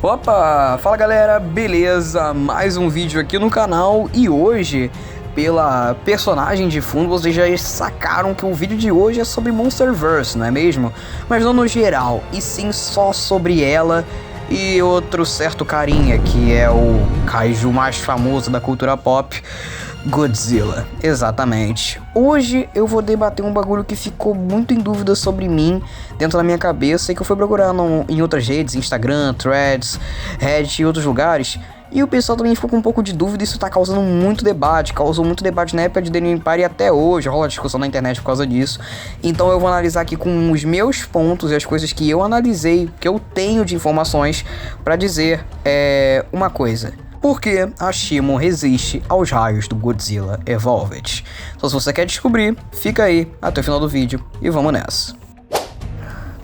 Opa, fala galera, beleza? Mais um vídeo aqui no canal e hoje, pela personagem de fundo, vocês já sacaram que o vídeo de hoje é sobre Monsterverse, não é mesmo? Mas não no geral, e sim só sobre ela e outro certo carinha que é o kaiju mais famoso da cultura pop, Godzilla, exatamente. Hoje eu vou debater um bagulho que ficou muito em dúvida sobre mim dentro da minha cabeça e que eu fui procurar em outras redes, Instagram, Threads, Reddit e outros lugares. E o pessoal também ficou com um pouco de dúvida e isso tá causando muito debate. Causou muito debate na época de The New Empire e até hoje rola discussão na internet por causa disso. Então eu vou analisar aqui com os meus pontos e as coisas que eu analisei, que eu tenho de informações pra dizer uma coisa. Por que a Shimon resiste aos raios do Godzilla Evolved? Então se você quer descobrir, fica aí até o final do vídeo e vamos nessa.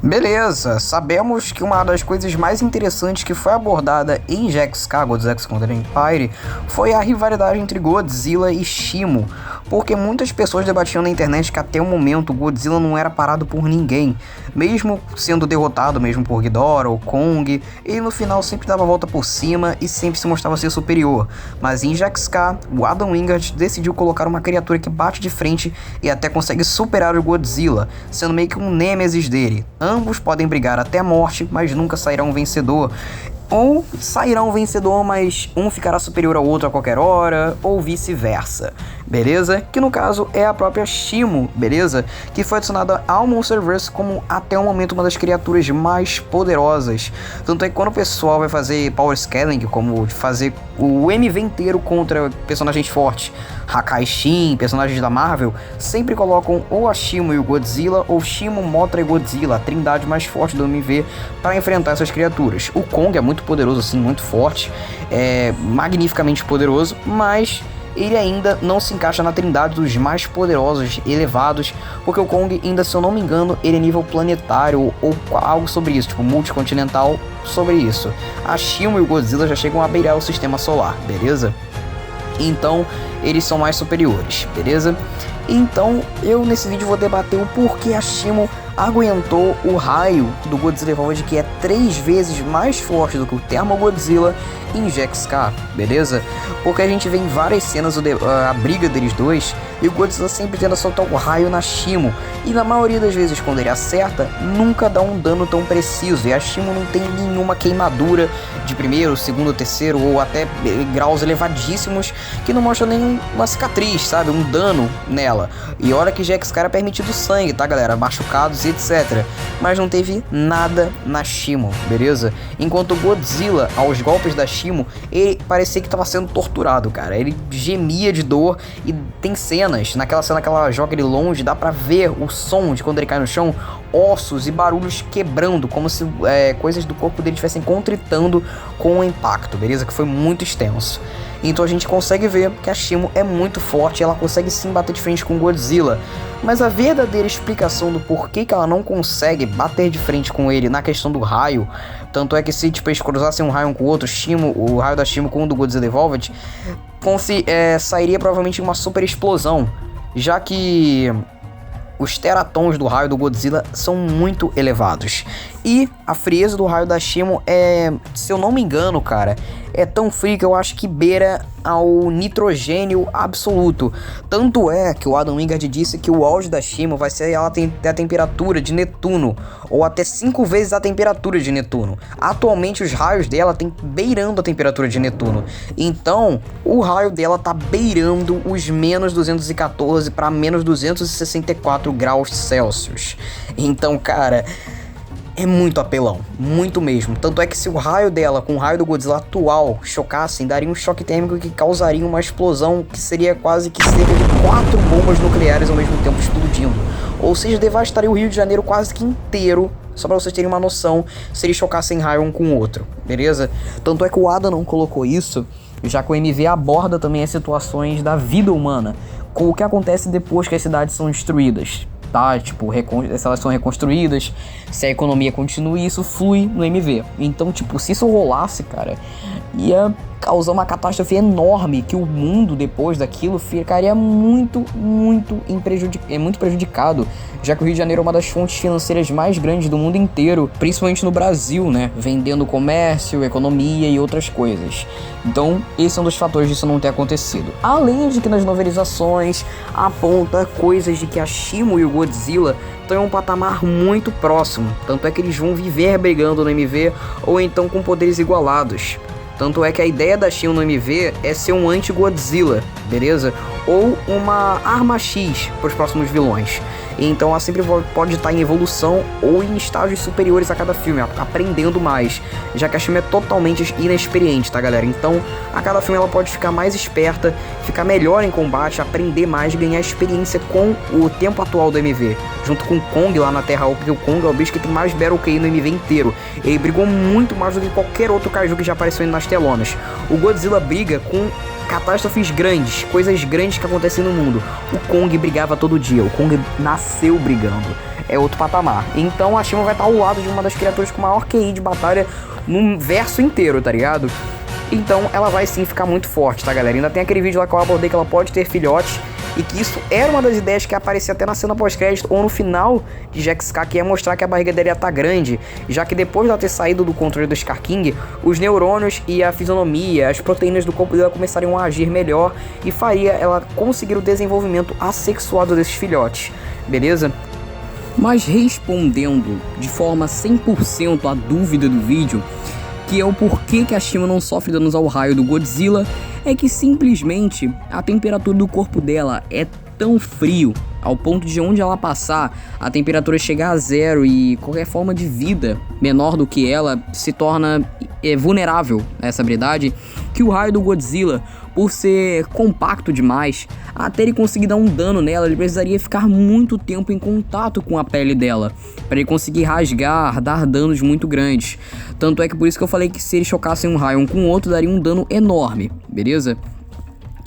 Beleza, sabemos que uma das coisas mais interessantes que foi abordada em GX-K, Godzilla X Contra Empire, foi a rivalidade entre Godzilla e Shimon, porque muitas pessoas debatiam na internet que até o momento Godzilla não era parado por ninguém, mesmo sendo derrotado mesmo por Ghidorah ou Kong, ele no final sempre dava a volta por cima e sempre se mostrava ser superior, mas em GX-K, o Adam Wingard decidiu colocar uma criatura que bate de frente e até consegue superar o Godzilla, sendo meio que um nêmesis dele. Ambos podem brigar até a morte, mas nunca sairão vencedor. Ou sairão vencedor, mas um ficará superior ao outro a qualquer hora, ou vice-versa, beleza? Que no caso é a própria Shimon, beleza? Que foi adicionada ao Monsterverse como até o momento uma das criaturas mais poderosas. Tanto é que quando o pessoal vai fazer power scaling, como fazer o MV inteiro contra personagens fortes, Hakai Shin, personagens da Marvel, sempre colocam ou a Shimon e o Godzilla, ou Shimon, Mothra e Godzilla, a trindade mais forte do MV, para enfrentar essas criaturas. O Kong é muito poderoso, assim, muito forte, magnificamente poderoso, mas ele ainda não se encaixa na trindade dos mais poderosos, elevados, porque o Kong ainda, se eu não me engano, ele é nível planetário ou algo sobre isso, tipo multicontinental sobre isso. A Shimon e o Godzilla já chegam a beirar o sistema solar, beleza? Então eles são mais superiores, beleza? Então eu nesse vídeo vou debater o porquê a Shimon aguentou o raio do Godzilla Evolved, que é 3 vezes mais forte do que o Thermo Godzilla em GX-K, beleza? Porque a gente vê em várias cenas a briga deles dois e o Godzilla sempre tenta soltar o raio na Shimon, e na maioria das vezes quando ele acerta, nunca dá um dano tão preciso, e a Shimon não tem nenhuma queimadura de primeiro, segundo, terceiro ou até graus elevadíssimos que não mostram nenhuma cicatriz, sabe? Um dano nela. E olha que GX-K era permitido sangue, tá galera? Machucados e etc. Mas não teve nada na Shimon, beleza? Enquanto o Godzilla, aos golpes da Shimon, ele parecia que estava sendo torturado, cara. Ele gemia de dor e tem cenas, naquela cena que ela joga ele longe, dá pra ver o som de quando ele cai no chão, ossos e barulhos quebrando, como se coisas do corpo dele estivessem contritando com o impacto, beleza? Que foi muito extenso. Então a gente consegue ver que a Shimon é muito forte e ela consegue sim bater de frente com o Godzilla. Mas a verdadeira explicação do porquê que ela não consegue bater de frente com ele na questão do raio, tanto é que se tipo, eles cruzassem um raio um com o outro, o raio da Shimon com o do Godzilla Evolved, sairia provavelmente uma super explosão, já que os teratons do raio do Godzilla são muito elevados. E a frieza do raio da Shimon se eu não me engano, cara, é tão frio que eu acho que beira ao nitrogênio absoluto. Tanto é que o Adam Wingard disse que o auge da Shimon vai ser ela ter a temperatura de Netuno, ou até 5 vezes a temperatura de Netuno. Atualmente os raios dela tem beirando a temperatura de Netuno. Então, o raio dela tá beirando os menos 214 para menos 264 graus Celsius. Então, cara, é muito apelão, muito mesmo. Tanto é que se o raio dela com o raio do Godzilla atual chocassem, daria um choque térmico que causaria uma explosão que seria quase que cerca de 4 bombas nucleares ao mesmo tempo explodindo. Ou seja, devastaria o Rio de Janeiro quase que inteiro, só pra vocês terem uma noção, se eles chocassem raio um com o outro, beleza? Tanto é que o Adam não colocou isso, já que o MV aborda também as situações da vida humana, com o que acontece depois que as cidades são destruídas. Tá? Tipo, se elas são reconstruídas, se a economia continua, e isso flui no MV. Então, tipo, se isso rolasse, cara, ia causar uma catástrofe enorme, que o mundo depois daquilo ficaria muito prejudicado, já que o Rio de Janeiro é uma das fontes financeiras mais grandes do mundo inteiro, principalmente no Brasil, né, vendendo comércio, economia e outras coisas. Então, esse é um dos fatores disso não ter acontecido. Além de que nas novelizações aponta coisas de que a Shimo e o Godzilla estão em um patamar muito próximo, tanto é que eles vão viver brigando no MV ou então com poderes igualados. Tanto é que a ideia da Shimo no MV é ser um anti-Godzilla, beleza? Ou uma arma X para os próximos vilões. Então ela sempre pode estar em evolução ou em estágios superiores a cada filme, aprendendo mais, já que a Shimo é totalmente inexperiente, tá galera? Então a cada filme ela pode ficar mais esperta, ficar melhor em combate, aprender mais, ganhar experiência com o tempo atual do MV, junto com o Kong lá na Terra, porque o Kong é o bicho que tem mais Battle QI no MV inteiro. Ele brigou muito mais do que qualquer outro kaiju que já apareceu nas telonas. O Godzilla briga com catástrofes grandes, coisas grandes que acontecem no mundo. O Kong brigava todo dia, o Kong nasceu brigando, é outro patamar. Então a Shimo vai estar ao lado de uma das criaturas com maior QI de batalha no verso inteiro, tá ligado? Então ela vai sim ficar muito forte, tá galera? Ainda tem aquele vídeo lá que eu abordei que ela pode ter filhotes, e que isso era uma das ideias que aparecia até na cena pós-crédito ou no final de Jax K, que ia mostrar que a barriga dele ia estar grande, já que depois de ela ter saído do controle do Scar King, os neurônios e a fisionomia, as proteínas do corpo dela começariam a agir melhor e faria ela conseguir o desenvolvimento assexuado desses filhotes, beleza? Mas respondendo de forma 100% a dúvida do vídeo, que é o porquê que a Shimo não sofre danos ao raio do Godzilla, é que simplesmente a temperatura do corpo dela é tão frio, ao ponto de onde ela passar, a temperatura chegar a zero e qualquer forma de vida menor do que ela se torna vulnerável a essa habilidade, que o raio do Godzilla, por ser compacto demais, até ele conseguir dar um dano nela, ele precisaria ficar muito tempo em contato com a pele dela, para ele conseguir rasgar, dar danos muito grandes. Tanto é que por isso que eu falei que se eles chocassem um raio um com o outro, daria um dano enorme, beleza?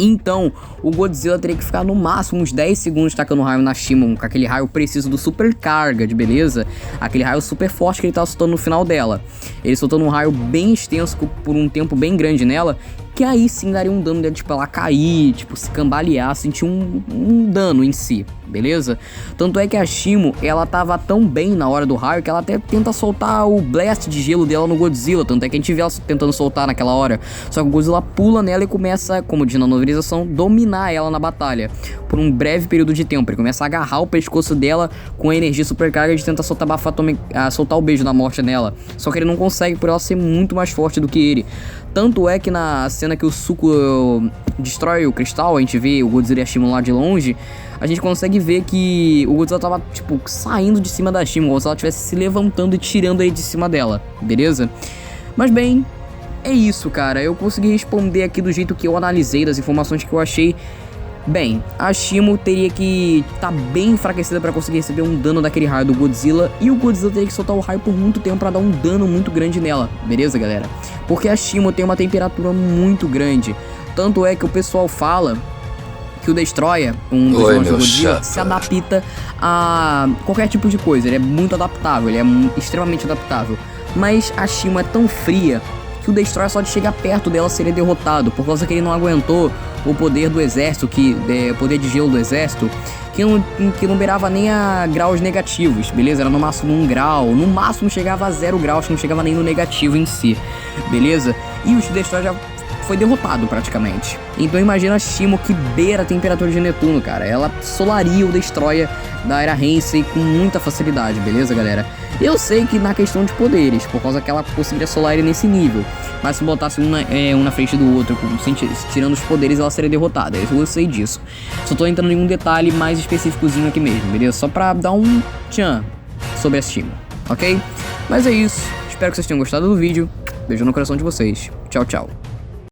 Então, o Godzilla teria que ficar no máximo uns 10 segundos tacando raio na Shimo, com aquele raio preciso do Super Carga, beleza? Aquele raio super forte que ele tá soltando no final dela. Ele soltando um raio bem extenso por um tempo bem grande nela, que aí sim daria um dano dela, tipo, ela cair, tipo, se cambalear, sentir um dano em si, beleza? Tanto é que a Shimo, ela tava tão bem na hora do raio que ela até tenta soltar o blast de gelo dela no Godzilla, tanto é que a gente vê ela tentando soltar naquela hora. Só que o Godzilla pula nela e começa, como diz na novelização, dominar ela na batalha, por um breve período de tempo. Ele começa a agarrar o pescoço dela com a energia supercarga de tentar soltar soltar o beijo da morte nela. Só que ele não consegue por ela ser muito mais forte do que ele. Tanto é que na cena que o Suco destrói o cristal, a gente vê o Godzilla e a Shimo lá de longe, a gente consegue ver que o Godzilla tava, tipo, saindo de cima da Shimo, como se ela estivesse se levantando e tirando ele de cima dela, beleza? Mas bem, é isso, cara. Eu consegui responder aqui do jeito que eu analisei, das informações que eu achei. Bem, a Shimo teria que estar bem enfraquecida para conseguir receber um dano daquele raio do Godzilla, e o Godzilla teria que soltar o raio por muito tempo para dar um dano muito grande nela, beleza, galera? Porque a Shimo tem uma temperatura muito grande, tanto é que o pessoal fala que o Destroyer, um dos vilões do Godzilla, se adapta a qualquer tipo de coisa. Ele é muito adaptável, ele é extremamente adaptável, mas a Shimo é tão fria que o Destroyer só de chegar perto dela seria derrotado, por causa que ele não aguentou o poder do exército, o poder de gelo do exército, que não beirava nem a graus negativos, beleza? Era no máximo 1 grau, no máximo chegava a 0 graus, não chegava nem no negativo em si, beleza? E o Destroyer já foi derrotado praticamente. Então imagina a Shimo que beira a temperatura de Netuno, cara. Ela solaria o Destroyer da Era Heisei com muita facilidade, beleza, galera? Eu sei que na questão de poderes, por causa que ela conseguiria solar ele nesse nível, mas se botasse um na frente do outro, tirando os poderes, ela seria derrotada. Eu sei disso. Só tô entrando em um detalhe mais específicozinho aqui mesmo, beleza? Só pra dar um tchan sobre a Shimo, ok? Mas é isso. Espero que vocês tenham gostado do vídeo. Beijo no coração de vocês. Tchau, tchau.